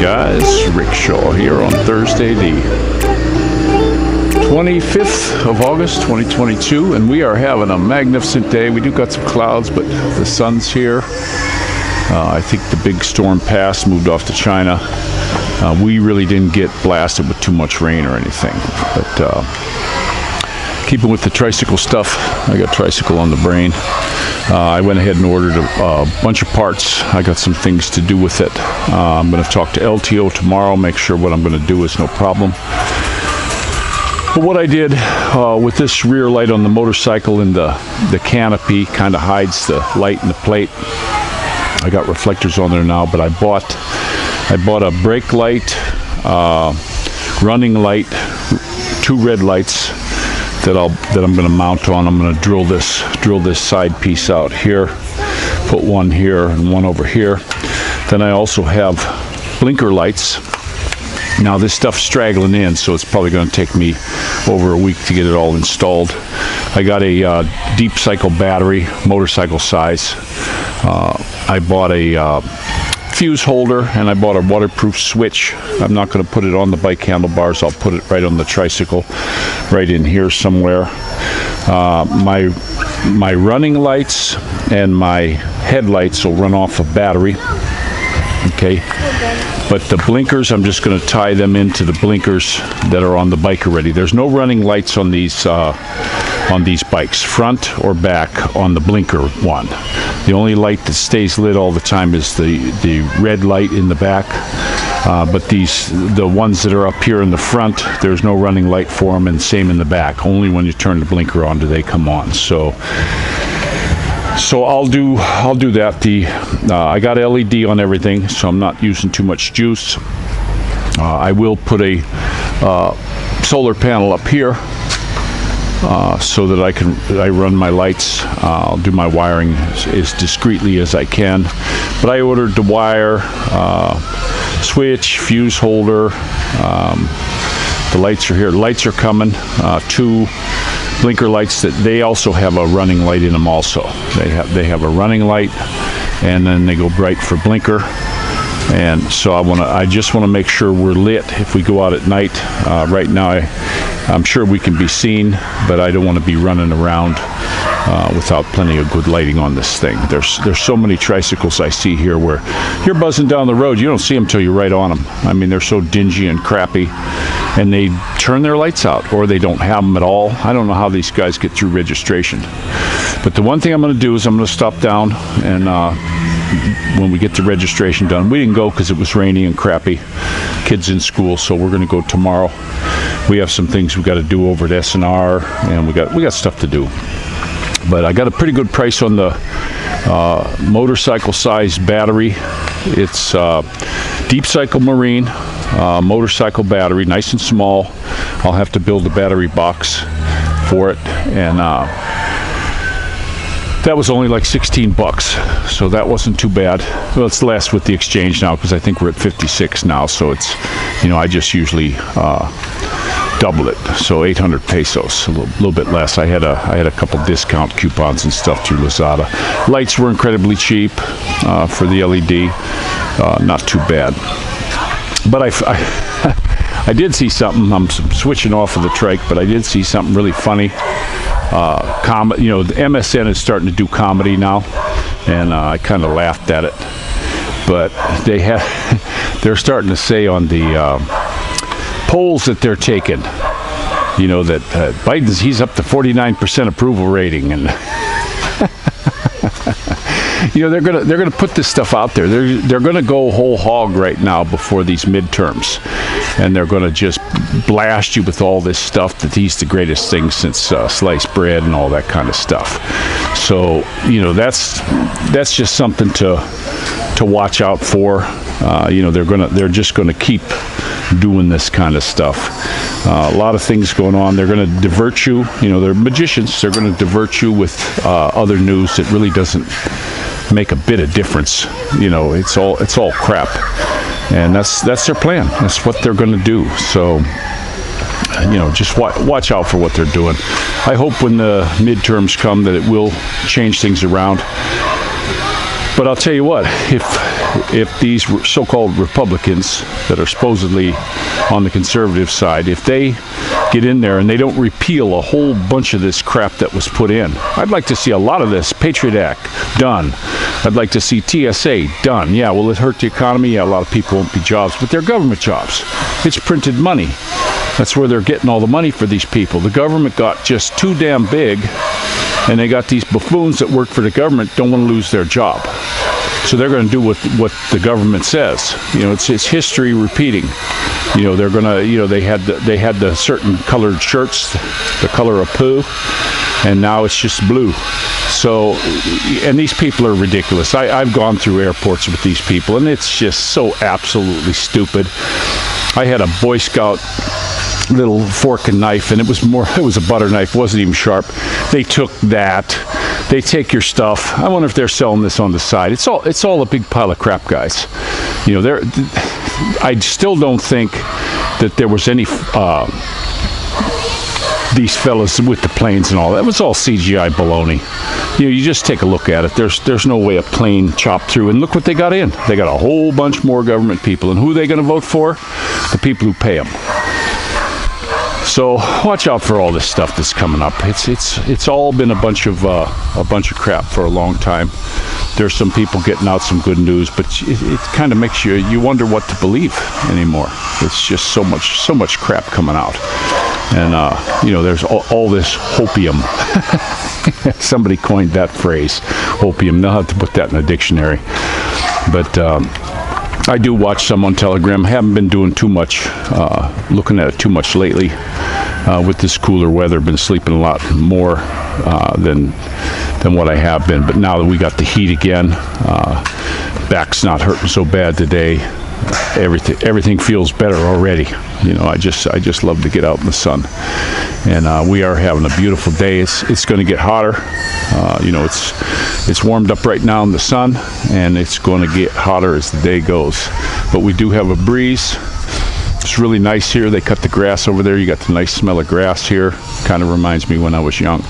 guys, Rick Shaw here on Thursday the 25th of August 2022, and we are having a magnificent day. We do got some clouds, but the sun's here. I think the big storm passed, moved off to China. We really didn't get blasted with too much rain or anything, but keeping with the Tricycle stuff, I got Tricycle on the brain. I went ahead and ordered a bunch of parts. I got some things to do with it. I'm going to talk to LTO tomorrow, make sure what I'm going to do is no problem. But what I did with this rear light on the motorcycle and the canopy kind of hides the light and the plate. I got reflectors on there now, but I bought a brake light, running light, two red lights that I'm going to mount on. I'm going to drill this side piece out here, put one here and one over here. Then I also have blinker lights. Now this stuff's straggling in, so it's probably going to take me over a week to get it all installed. I got a deep cycle battery, motorcycle size. I bought a fuse holder, and I bought a waterproof switch. I'm not going to put it on the bike handlebars. I'll put it right on the Tricycle, right in here somewhere. My running lights and my headlights will run off a battery. Okay, but the blinkers, I'm just going to tie them into the blinkers that are on the bike already. There's no running lights on these bikes, front or back on the blinker one. The only light that stays lit all the time is the red light in the back. But the ones that are up here in the front, there's no running light for them, and same in the back. Only when you turn the blinker on do they come on. So I'll do that. I got LED on everything, so I'm not using too much juice. I will put a solar panel up here so that I run my lights. I'll do my wiring as discreetly as I can. But I ordered the wire, switch, fuse holder. The lights are here. The lights are coming. Two blinker lights that they also have a running light in them also. They have a running light, and then they go bright for blinker. And so I just want to make sure we're lit if we go out at night. Right now I'm sure we can be seen, but I don't want to be running around without plenty of good lighting on this thing. There's so many Tricycles I see here where you're buzzing down the road, you don't see them till you're right on them. I mean, they're so dingy and crappy, and they turn their lights out, or they don't have them at all. I don't know how these guys get through registration. But the one thing I'm going to do is I'm going to stop down, and when we get the registration done, we didn't go because it was rainy and crappy, kids in school, so we're going to go tomorrow. We have some things we got to do over at S&R, and we got stuff to do. But I got a pretty good price on the motorcycle size battery. It's deep cycle marine motorcycle battery, nice and small. I'll have to build a battery box for it, and that was only like 16 bucks, so that wasn't too bad. Well, it's less with the exchange now because I think we're at 56 now, so it's, I just usually double it, so 800 pesos, a little bit less. I had a couple discount coupons and stuff through Lazada. Lights were incredibly cheap for the LED, not too bad. But I did see something. I'm switching off of the trike, but I did see something really funny. The MSN is starting to do comedy now, and I kind of laughed at it. But they're starting to say on the polls that they're taking, that he's up to 49% approval rating, and they're gonna put this stuff out there. They're gonna go whole hog right now before these midterms, and they're gonna just blast you with all this stuff that he's the greatest thing since sliced bread and all that kind of stuff. So that's just something to watch out for. They're just gonna keep doing this kind of stuff. A lot of things going on. They're going to divert you. They're magicians. They're going to divert you with other news that really doesn't make a bit of difference. It's all crap, and that's their plan. That's what they're going to do. So just watch out for what they're doing. I hope when the midterms come that it will change things around. But I'll tell you what, if if these so-called Republicans that are supposedly on the conservative side, if they get in there and they don't repeal a whole bunch of this crap that was put in. I'd like to see a lot of this. Patriot Act, done. I'd like to see TSA, done. Yeah, will it hurt the economy? Yeah, a lot of people won't be jobs, but they're government jobs. It's printed money. That's where they're getting all the money for these people. The government got just too damn big, and they got these buffoons that work for the government don't want to lose their job. So they're going to do what the government says. You know, it's history repeating. You know, they're going to, you know, they had the certain colored shirts, the color of poo, and now it's just blue. So, and these people are ridiculous. I've gone through airports with these people, and it's just so absolutely stupid. I had a Boy Scout little fork and knife, and it was a butter knife, wasn't even sharp. They took that. They take your stuff. I wonder if they're selling this on the side. It's all a big pile of crap, guys. You know, I still don't think that there was any these fellas with the planes and all that. It was all CGI baloney. You know, you just take a look at it. There's no way a plane chopped through. And look what they got in. They got a whole bunch more government people. And who are they going to vote for? The people who pay them. So watch out for all this stuff that's coming up. It's all been a bunch of crap for a long time. There's some people getting out some good news, but it kind of makes you wonder what to believe anymore. It's just so much crap coming out, and you know, there's all this hopium. Somebody coined that phrase, hopium. They'll have to put that in a dictionary. But I do watch some on Telegram. Haven't been doing too much, looking at it too much lately. With this cooler weather, been sleeping a lot more than what I have been. But now that we got the heat again, back's not hurting so bad today. Everything feels better already. You know, I just love to get out in the sun, and we are having a beautiful day. It's going to get hotter. You know, it's warmed up right now in the sun, and it's going to get hotter as the day goes. But we do have a breeze. It's really nice here. They cut the grass over there. You got the nice smell of grass here. Kind of reminds me when I was young.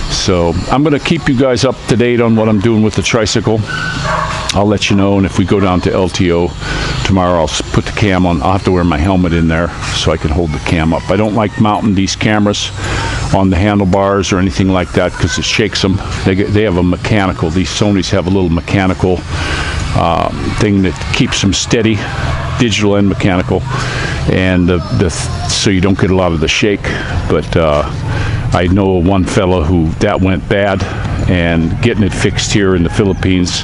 So I'm going to keep you guys up to date on what I'm doing with the Tricycle. I'll let you know, and if we go down to LTO tomorrow, I'll put the cam on. I'll have to wear my helmet in there so I can hold the cam up. I don't like mounting these cameras on the handlebars or anything like that because it shakes them. They have a mechanical. These Sonys have a little mechanical thing that keeps them steady, digital and mechanical, and so you don't get a lot of the shake. But I know one fellow who that went bad, and getting it fixed here in the Philippines,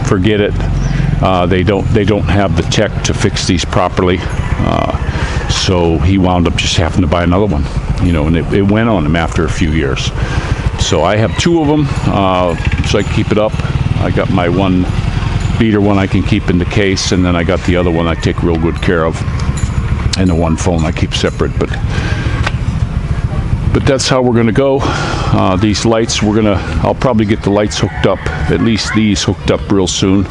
forget it. They don't have the tech to fix these properly, so he wound up just having to buy another one. You know, and it went on him after a few years. So I have two of them, so I can keep it up. I got my one beater one I can keep in the case, and then I got the other one I take real good care of, and the one phone I keep separate. But that's how we're gonna go. These lights, I'll probably get the lights hooked up, at least these hooked up real soon,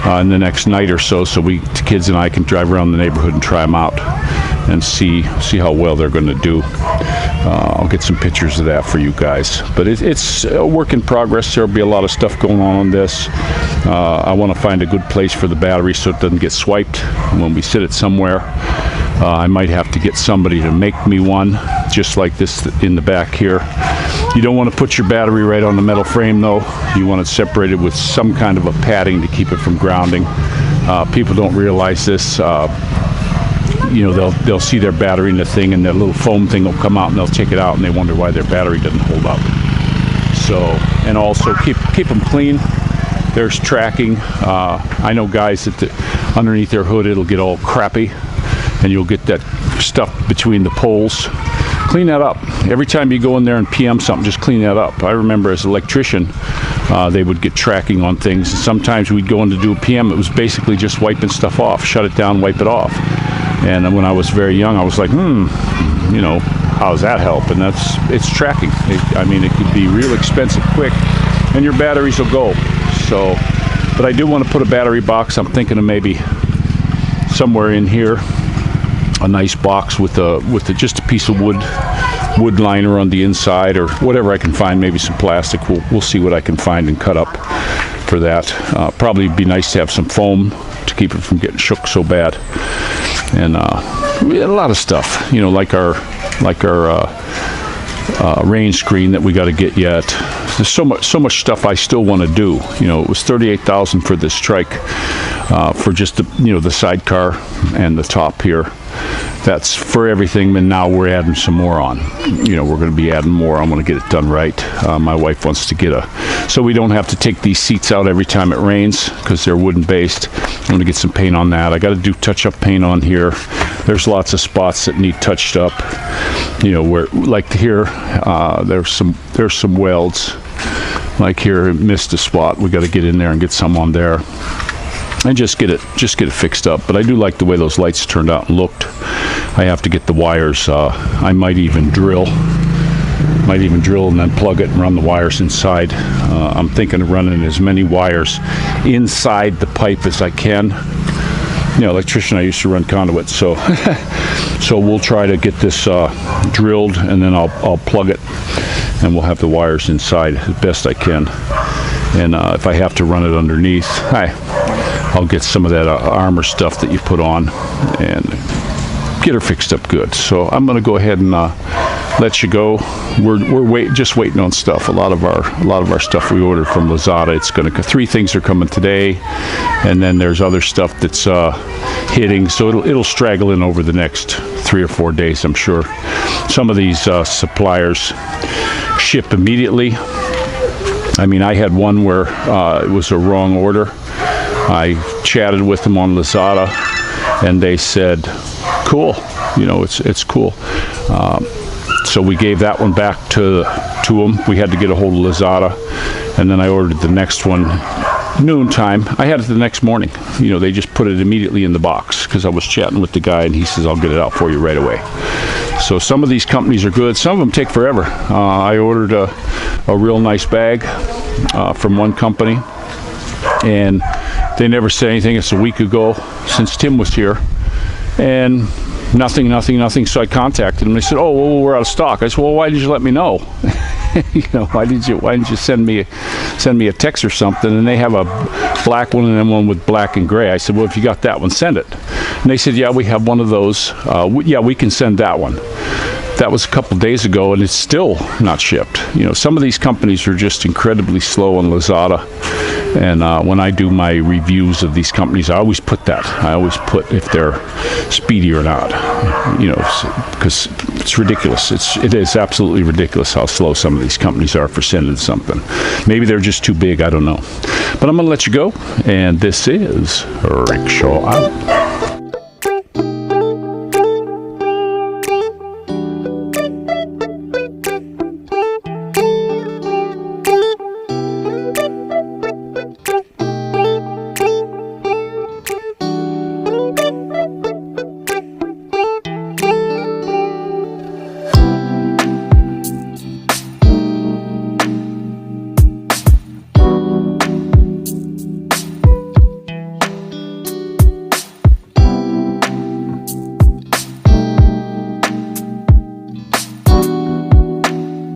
in the next night or so the kids and I can drive around the neighborhood and try them out and see how well they're going to do. I'll get some pictures of that for you guys. But it's a work in progress. There'll be a lot of stuff going on this. I want to find a good place for the battery so it doesn't get swiped when we sit it somewhere. I might have to get somebody to make me one just like this in the back here. You don't want to put your battery right on the metal frame though. You want it separated with some kind of a padding to keep it from grounding. People don't realize this. You know, they'll see their battery in the thing, and that little foam thing will come out, and they'll take it out, and they wonder why their battery doesn't hold up. So, and also keep them clean. There's tracking. I know guys that underneath their hood it'll get all crappy, and you'll get that stuff between the poles. Clean that up. Every time you go in there and PM something, just clean that up. I remember as an electrician, they would get tracking on things, and sometimes we'd go in to do a PM. It was basically just wiping stuff off, shut it down, wipe it off. And when I was very young, I was like, you know, how does that help? And it's tracking. I mean, it could be real expensive quick, and your batteries will go. So, but I do want to put a battery box. I'm thinking of maybe somewhere in here, a nice box with just a piece of wood liner on the inside, or whatever I can find. Maybe some plastic. We'll see what I can find and cut up. for that. Probably be nice to have some foam to keep it from getting shook so bad. And we had a lot of stuff, you know, like our rain screen that we got to get yet. There's so much stuff I still want to do. You know, it was $38,000 for this trike, for just the, you know, the sidecar and the top here. That's for everything, and now we're adding some more on. You know, we're going to be adding more. I'm going to get it done right. My wife wants to get so we don't have to take these seats out every time it rains, because they're wooden based. I'm going to get some paint on that. I got to do touch-up paint on here. There's lots of spots that need touched up. You know, where, like here, there's some welds. Like here, it missed a spot. We got to get in there and get some on there, and just get it fixed up. But I do like the way those lights turned out and looked. I have to get the wires. I might even drill and then plug it and run the wires inside. I'm thinking of running as many wires inside the pipe as I can. You know, electrician, I used to run conduit, so so we'll try to get this drilled, and then I'll plug it, and we'll have the wires inside as best I can. And if I have to run it underneath, I'll get some of that armor stuff that you put on and get her fixed up good. So I'm going to go ahead and let you go. We're just waiting on stuff. A lot of our stuff we ordered from Lazada. It's going to 3 things are coming today, and then there's other stuff that's hitting. So it'll straggle in over the next 3 or 4 days, I'm sure. Some of these suppliers ship immediately. I mean, I had one where it was a wrong order. I chatted with them on Lazada, and they said, cool, you know, it's cool. So we gave that one back to them. We had to get a hold of Lazada, and then I ordered the next one noontime. I had it the next morning. You know, they just put it immediately in the box, because I was chatting with the guy, and he says, I'll get it out for you right away. So some of these companies are good. Some of them take forever. I ordered a real nice bag from one company, and they never said anything. It's a week ago since Tim was here, and nothing. So I contacted them. They said, "Oh, well, we're out of stock." I said, "Well, why did you let me know? You know, why didn't you send me a text or something?" And they have a black one and then one with black and gray. I said, "Well, if you got that one, send it." And they said, "Yeah, we have one of those. Yeah, we can send that one." That was a couple days ago, and it's still not shipped. You know, some of these companies are just incredibly slow on Lazada. And when I do my reviews of these companies, I always put that. I always put if they're speedy or not. You know, because it's ridiculous. It is absolutely ridiculous how slow some of these companies are for sending something. Maybe they're just too big. I don't know. But I'm going to let you go. And this is Rickshaw Out.